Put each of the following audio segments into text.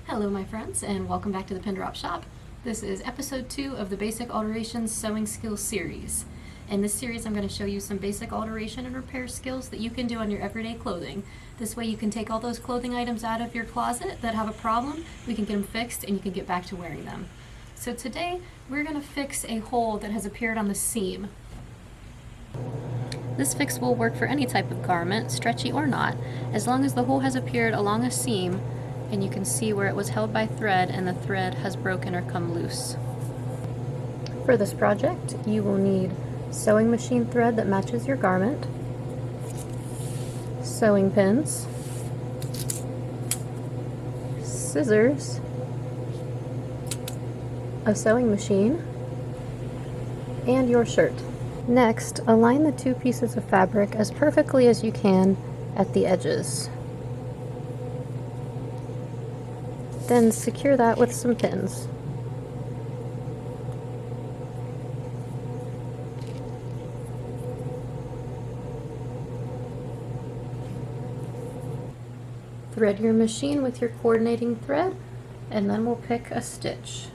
Hello my friends, and welcome back to the Pin Drop Shop. This is episode 2 of the Basic Alterations Sewing Skills series. In this series I'm going to show you some basic alteration and repair skills that you can do on your everyday clothing. This way you can take all those clothing items out of your closet that have a problem, we can get them fixed, and you can get back to wearing them. So today we're going to fix a hole that has appeared on the seam. This fix will work for any type of garment, stretchy or not, as long as the hole has appeared along a seam and you can see where it was held by thread and the thread has broken or come loose. For this project, you will need sewing machine thread that matches your garment, sewing pins, scissors, a sewing machine, and your shirt. Next, align the two pieces of fabric as perfectly as you can at the edges. Then secure that with some pins. Thread your machine with your coordinating thread, and then we'll pick a stitch.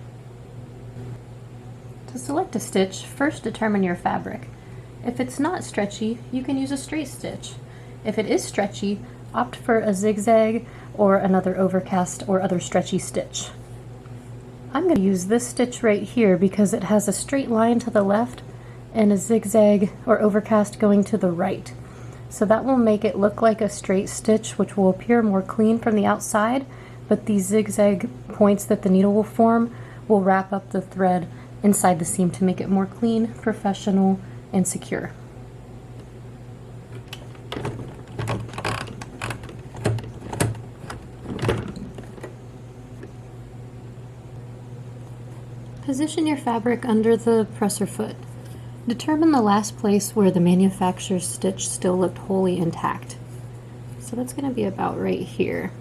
To select a stitch, first determine your fabric. If it's not stretchy, you can use a straight stitch. If it is stretchy, opt for a zigzag or another overcast or other stretchy stitch. I'm going to use this stitch right here because it has a straight line to the left and a zigzag or overcast going to the right. So that will make it look like a straight stitch, which will appear more clean from the outside, but these zigzag points that the needle will form will wrap up the thread inside the seam to make it more clean, professional, and secure. Position your fabric under the presser foot. Determine the last place where the manufacturer's stitch still looked wholly intact. So that's going to be about right here.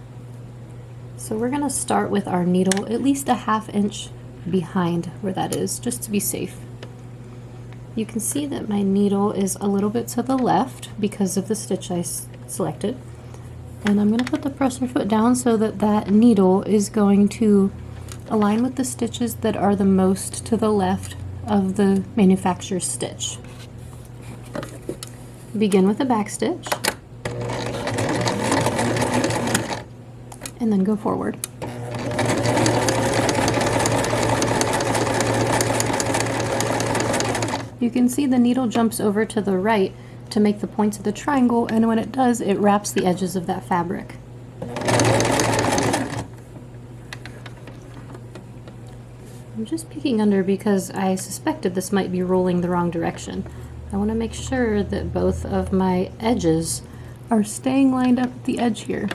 So we're going to start with our needle at least a ½ inch behind where that is, just to be safe. You can see that my needle is a little bit to the left because of the stitch I selected. And I'm going to put the presser foot down so that that needle is going to align with the stitches that are the most to the left of the manufacturer's stitch. Begin with a back stitch and then go forward. You can see the needle jumps over to the right to make the points of the triangle, and when it does, it wraps the edges of that fabric. I'm just peeking under because I suspected this might be rolling the wrong direction. I want to make sure that both of my edges are staying lined up at the edge here.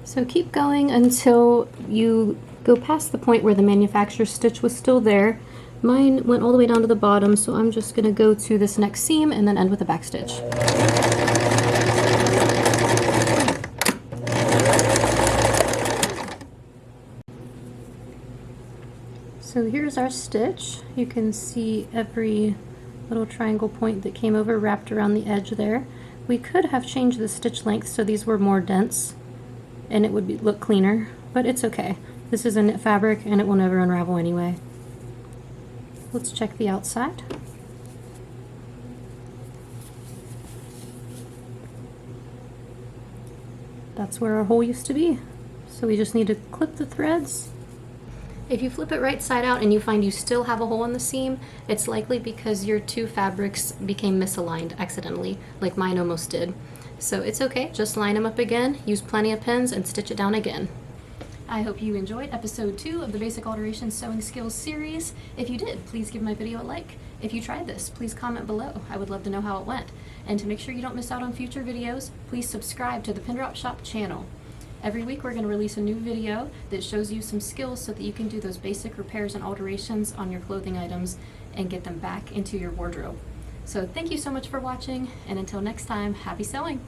So keep going until you go past the point where the manufacturer's stitch was still there. Mine went all the way down to the bottom, so I'm just going to go to this next seam and then end with a back stitch. So here's our stitch. You can see every little triangle point that came over wrapped around the edge there. We could have changed the stitch length so these were more dense, and it would look cleaner, but it's okay. This is a knit fabric and it will never unravel anyway. Let's check the outside. That's where our hole used to be. So we just need to clip the threads. If you flip it right side out and you find you still have a hole in the seam, it's likely because your two fabrics became misaligned accidentally, like mine almost did. So it's okay, just line them up again, use plenty of pins, and stitch it down again. I hope you enjoyed episode 2 of the Basic Alterations Sewing Skills series. If you did, please give my video a like. If you tried this, please comment below. I would love to know how it went. And to make sure you don't miss out on future videos, please subscribe to the Pin Drop Shop channel. Every week we're going to release a new video that shows you some skills so that you can do those basic repairs and alterations on your clothing items and get them back into your wardrobe. So thank you so much for watching, and until next time, happy sewing!